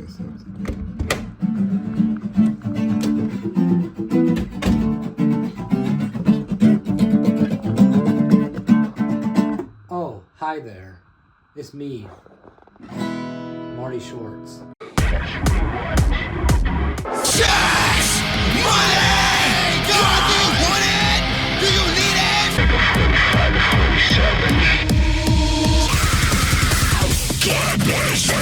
Oh, hi there. It's me, Marty Shorts. Cash! Money! God, do you want it? Do you need it? Take a 45 to 47. God, what is it?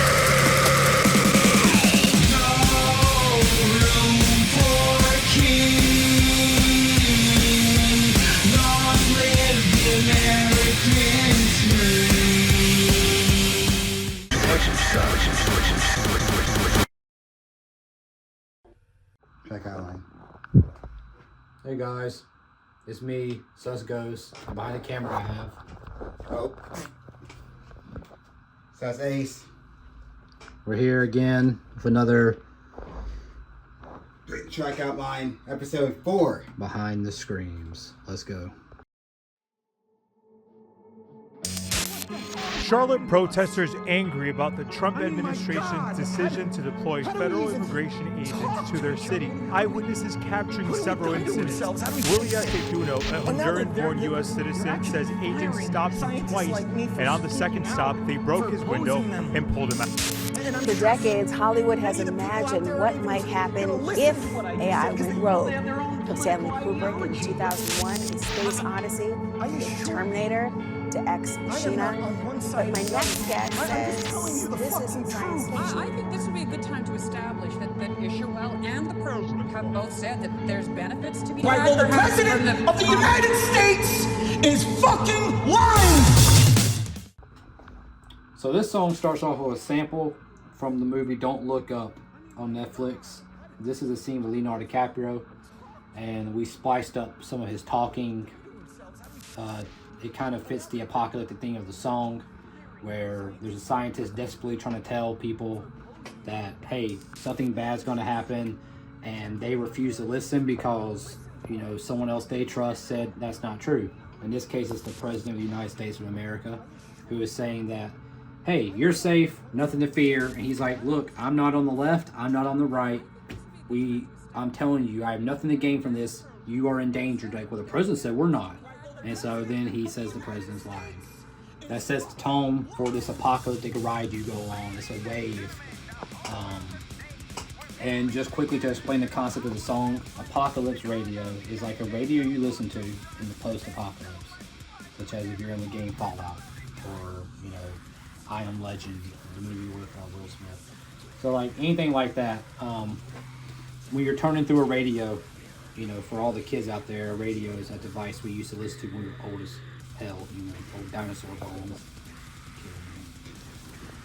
Track outline. Hey guys, it's me, Sus Ghost. Behind the camera I have. Oh. Sus Ace. We're here again with another Track outline, episode 4. Behind the Screams. Let's go. Charlotte protesters angry about the Trump administration's decision to deploy federal immigration agents to their city. Eyewitnesses capturing several incidents. William Teduno, a Honduran-born U.S. citizen, says agents stopped him twice, and on the second stop, they broke his window and pulled him out. For decades, Hollywood has imagined what might happen if AI went rogue. From Stanley Kubrick in 2001, in Space Odyssey, to Terminator, to Ex Machina. But my next guest says this isn't science fiction. I think this would be a good time to establish that Isherwell and the president have both said that there's benefits to be had. Well, the president of the United States is fucking lying! So this song starts off with a sample from the movie Don't Look Up on Netflix. This is a scene with Leonardo DiCaprio, and we spliced up some of his talking. It kind of fits the apocalyptic thing of the song, where there's a scientist desperately trying to tell people that, hey, something bad's going to happen, and they refuse to listen because, you know, someone else they trust said that's not true. In this case, it's the President of the United States of America, who is saying that, hey, you're safe, nothing to fear. And he's like, look, I'm not on the left, I'm not on the right. I'm telling you, I have nothing to gain from this. You are endangered. Like, well, the president said we're not. And so then he says the president's lying. That sets the tone for this apocalyptic ride you go on. It's a wave. And just quickly to explain the concept of the song, Apocalypse Radio is like a radio you listen to in the post-apocalypse, such as if you're in the game Fallout, or, you know, I Am Legend, the movie with Will Smith. So like anything like that, when you're turning through a radio, you know, for all the kids out there, a radio is a device we used to listen to when we were old as hell, you know, old dinosaur bones.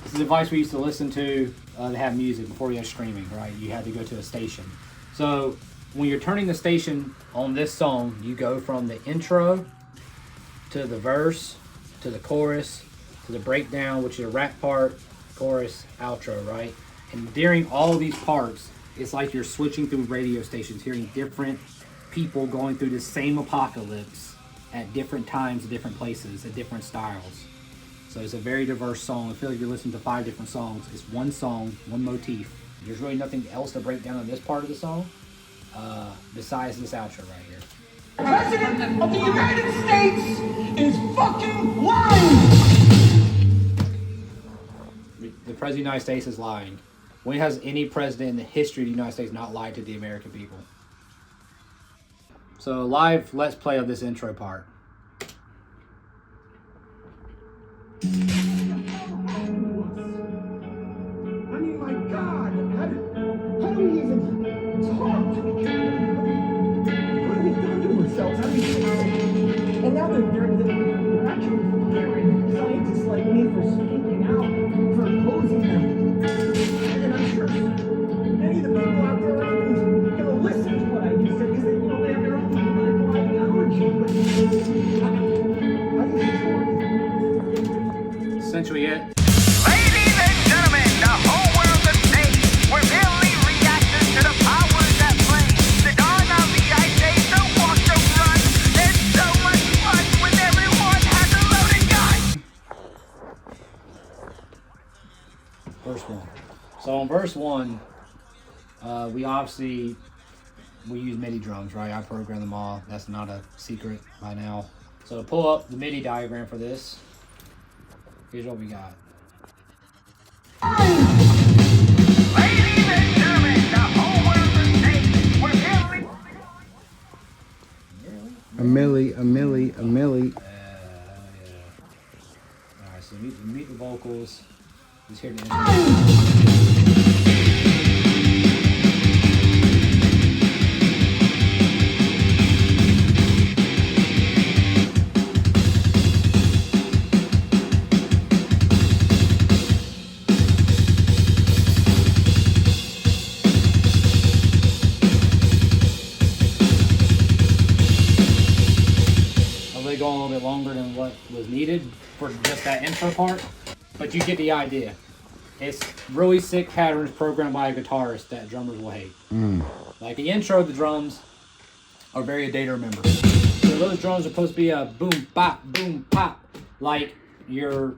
It's a device we used to listen to to have music before we had streaming, right? You had to go to a station. So when you're turning the station on this song, you go from the intro to the verse, to the chorus, to the breakdown, which is a rap part, chorus, outro, right? And during all these parts, it's like you're switching through radio stations, hearing different people going through the same apocalypse at different times, different places, at different styles. So it's a very diverse song. I feel like you're listening to 5 different songs. It's one song, one motif. There's really nothing else to break down on this part of the song, besides this outro right here. The president of the United States is fucking lying! The president of the United States is lying. When has any president in the history of the United States not lied to the American people? So live let's play of this intro part. I mean, my God, how do we even talk to each other? What have we done to ourselves? How do we fix it? And now they're actually firing scientists like me for speaking out, for opposing them. And I'm sure many of the people out there aren't even going to listen to what I just said because they have their own political ideology. Essentially it. Ladies and gentlemen, the whole world's a stage. We're merely reactors to the powers that play. The dawn of the ice age, the walk, the run. There's so much fun when everyone has a loaded gun. So on verse 1, we use MIDI drums, right? I program them all. That's not a secret by now. So to pull up the MIDI diagram for this, here's what we got. Ladies and gentlemen, the whole world's a stage. We're building. A milli. Yeah. Alright, so meet the vocals. Just hear the intro. Go a little bit longer than what was needed for just that intro part, but you get the idea. It's really sick patterns programmed by a guitarist that drummers will hate. Like the intro of the drums are very a day to remember. So those drums are supposed to be a boom pop, like you'll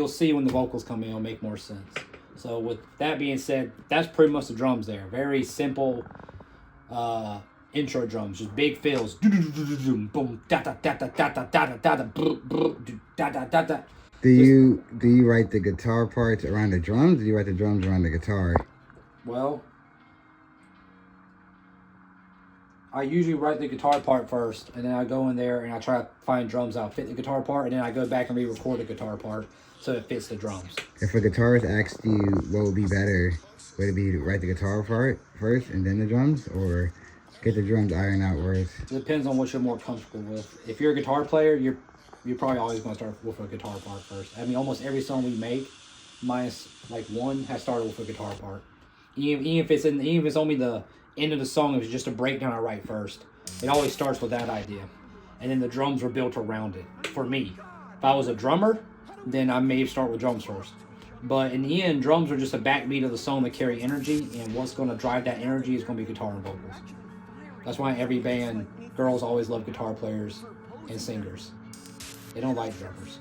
see when the vocals come in, it'll make more sense. So with that being said, that's pretty much the drums there. Very simple intro drums, just big fills. Boom, da da da da da da da da da da. Do you write the guitar parts around the drums? Or do you write the drums around the guitar? Well, I usually write the guitar part first, and then I go in there and I try to find drums that fit the guitar part, and then I go back and re-record the guitar part so it fits the drums. If a guitarist asked you what would be better, would it be to write the guitar part first and then the drums, or get the drums ironed out first? It depends on what you're more comfortable with. If you're a guitar player, you're probably always going to start with a guitar part first. I mean, almost every song we make, minus like one, has started with a guitar part. Even if it's only the end of the song, it's just a breakdown I write first. It always starts with that idea, and then the drums are built around it. For me, if I was a drummer, then I may start with drums first. But in the end, drums are just a backbeat of the song that carry energy, and what's going to drive that energy is going to be guitar and vocals. That's why every band, girls always love guitar players and singers. They don't like drummers.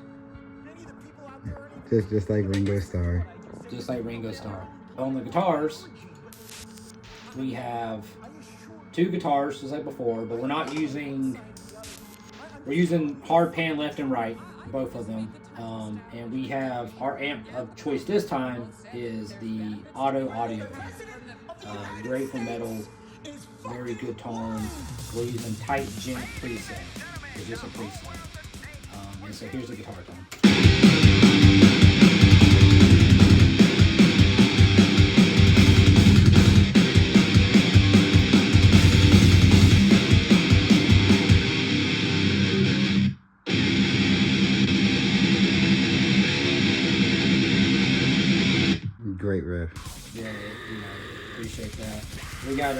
Just like Ringo Starr. Just like Ringo Starr. On the guitars, we have two guitars, just like before, but we're using hard pan left and right, both of them. And we have our amp of choice this time is the audio amp. Great for metal, very good tone. We're using tight gent preset. It's just a preset. And so here's the guitar tone. Great riff. Yeah, appreciate that. We got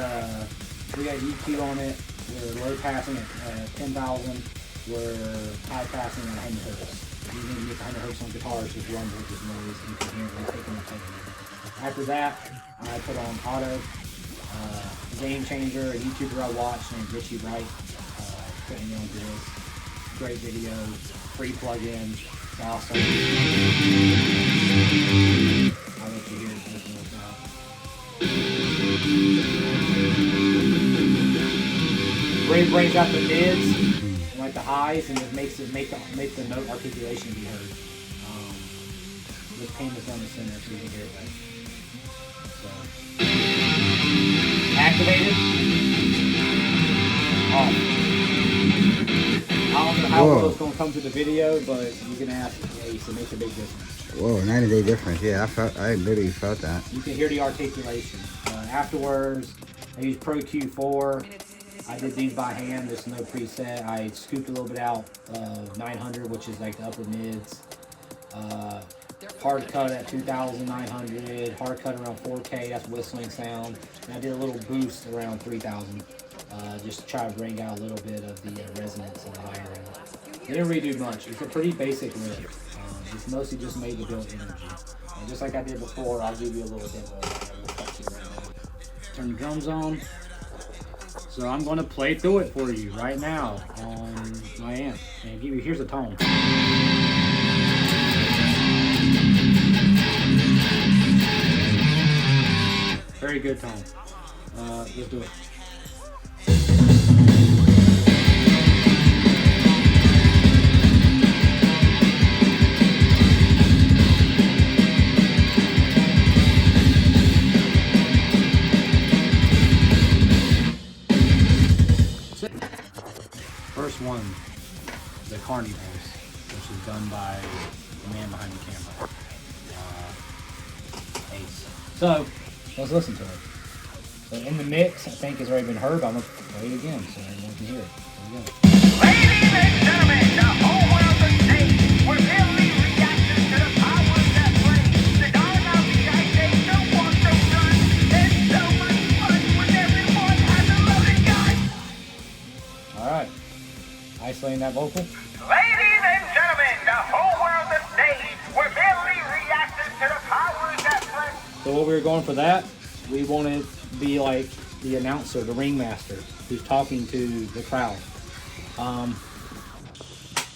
EQ on it. We're low passing at 10,000. We're high passing at 100 hertz. You need to get 100 hertz on guitars, just rumble, just noise, incoherently taking the pain. After that, I put on auto, Game Changer, a YouTuber I watched named Richie Wright, putting me on this. Great video, free plug-in, it's awesome. I'll let you hear it this one out. Ray brings out the mids and like the highs, and it makes the note articulation be heard. The pain is on the center, so you can hear it better. So activated. Off. I don't know how well it's going to come to the video, but you can ask Ace. It makes a big difference. Whoa, 90-day difference. Yeah, I literally felt that. You can hear the articulation. Afterwards, I used Pro Q4. I did these by hand. There's no preset. I scooped a little bit out of 900, which is like the upper mids. Hard cut at 2,900. Hard cut around 4K. That's whistling sound. And I did a little boost around 3,000. Just to try to bring out a little bit of the resonance in the higher end. Didn't really do much. It's a pretty basic riff. It's mostly just made to build energy. And just like I did before, I'll give you a little demo. Turn the drums on. So I'm going to play through it for you right now on my amp. And give you, here's the tone. good tone. Let's do it. First one, the Carney voice, which is done by the man behind the camera, Ace. So, let's listen to it. So in the mix, I think it's already been heard, but I'm going to play it again so everyone can hear it. Here we go. Ladies and gentlemen, the whole world's a stage. We're merely reacting to the powers that play. The dawn of the ice age, no war, no gun. There's so much fun when everyone has a loaded gun. All right. Isolating that vocal. Ladies and gentlemen, the whole world's a stage. We're merely reacting to the powers that play. So what we were going for that, we wanted to be like the announcer, the ringmaster, who's talking to the crowd.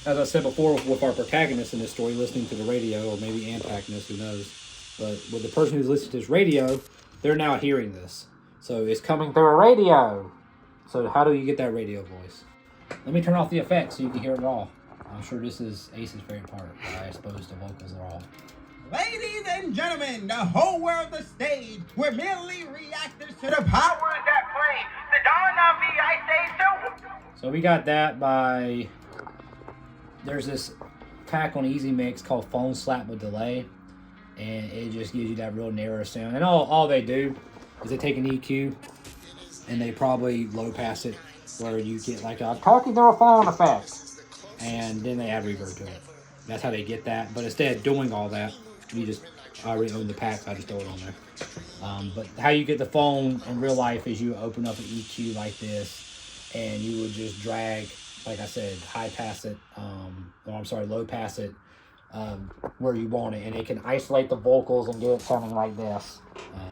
As I said before, with our protagonist in this story listening to the radio, or maybe antagonist, who knows. But with the person who's listening to this radio, they're now hearing this. So it's coming through a radio. So how do you get that radio voice? Let me turn off the effects so you can hear it all. I'm sure this is Ace's favorite part. I suppose the vocals are all. Ladies and gentlemen, the whole world's a stage. We're merely reactors to the powers That play. The dawn of the ice age, So we got that by, there's this pack on Easy Mix called Phone Slap with Delay, and it just gives you that real narrow sound. And all they do is they take an EQ and they probably low pass it where you get like a talking through a phone effect, and then they add reverb to it. That's how they get that. But instead of doing all that, you just, I already own the pack, so I just throw it on there. But how you get the phone in real life is you open up an EQ like this, and you would just drag, like I said, low pass it where you want it, and it can isolate the vocals and get it sounding like this.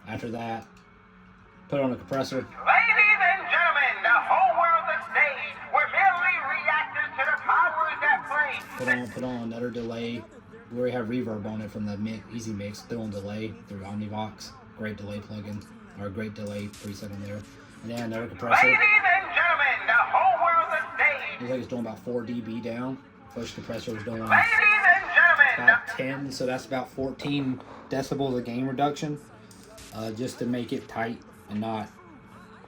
After that, put on a compressor. Ladies and gentlemen, the whole world's a stage. We're merely reacting to the powers that play. Put on another delay. We already have reverb on it from the Easy Mix. Throw on delay through Omnivox. Great delay plugin, or great delay preset on there. And then another compressor. Ladies and gentlemen, the whole world's a stage. Looks like it's doing about 4 dB down. First compressor was doing Ladies and gentlemen, about 10, so that's about 14 decibels of gain reduction, just to make it tight and not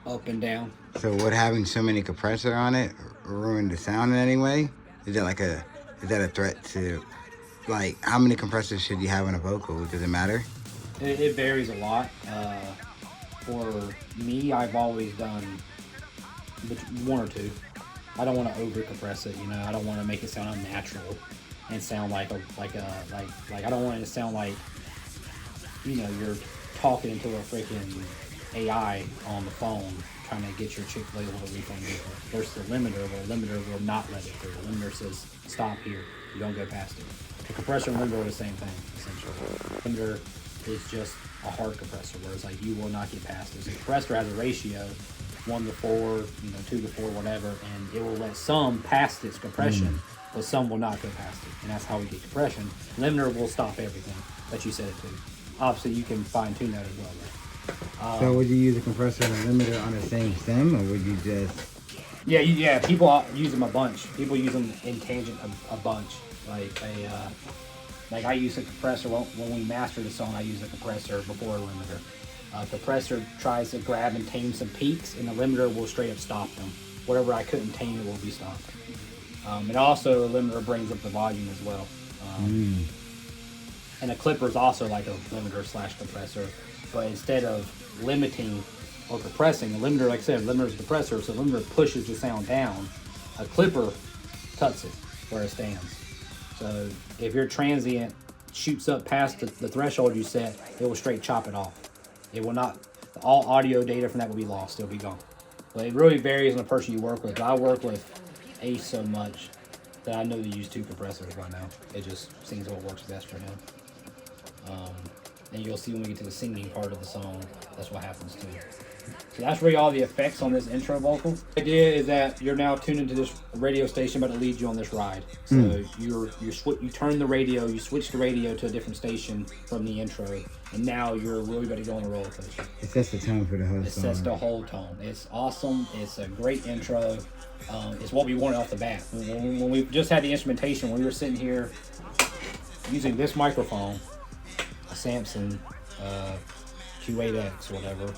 up and down. So would having so many compressor on it ruin the sound in any way? Is that a threat to, like, how many compressors should you have on a vocal? Does it matter? It varies a lot. For me, I've always done one or two. I don't want to over compress it, I don't want to make it sound unnatural and sound like I don't want it to sound like, you're talking into a freaking AI on the phone trying to get your Chick-fil-A little refund versus the limiter, where the limiter will not let it through. The limiter says, stop here. You don't go past it. The compressor and limiter are the same thing, essentially. Limiter is just a hard compressor, whereas like you will not get past it. The compressor has a ratio, 1 to 4, 2 to 4, whatever, and it will let some pass its compression, but some will not go past it, and that's how we get compression. Limiter will stop everything that you set it to. Obviously, you can fine tune that as well, though. So would you use a compressor and a limiter on the same stem, or would you just... Yeah, people use them a bunch. People use them in tangent a bunch. Like I use a compressor, when we master the song, I use a compressor before a limiter. Compressor tries to grab and tame some peaks, and the limiter will straight up stop them. Whatever I couldn't tame, it will be stopped. And also, the limiter brings up the volume as well. And a clipper is also like a limiter / compressor, but instead of limiting or compressing, the limiter, like I said, limiter is a compressor, so the limiter pushes the sound down. A clipper cuts it where it stands. So if your transient shoots up past the threshold you set, it will straight chop it off. It will not, all audio data from that will be lost, it'll be gone. But it really varies on the person you work with. I work with Ace so much that I know they use 2 compressors right now. It just seems what works best for him. and you'll see when we get to the singing part of the song, that's what happens too. So that's really all the effects on this intro vocal. The idea is that you're now tuned into this radio station about to lead you on this ride. So you turn the radio, you switch the radio to a different station from the intro, and now you're really ready to go on a roller coaster. It sets the tone for the whole It song. sets the whole tone. It's awesome. It's a great intro. It's what we wanted off the bat. When we just had the instrumentation, we were sitting here using this microphone, a Samson Q8X or whatever.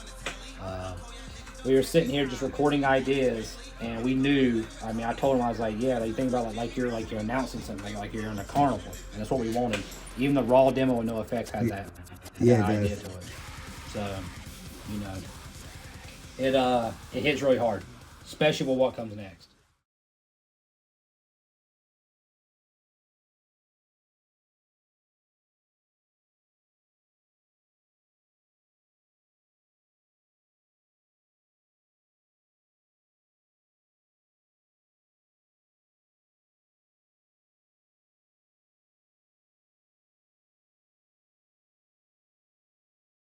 We were sitting here just recording ideas, and we knew. I mean, I told him, I was like, "Yeah, you think about it like you're announcing something, like you're in a carnival," and that's what we wanted. Even the raw demo with no effects has that idea to it. So, you know, it hits really hard, especially with what comes next.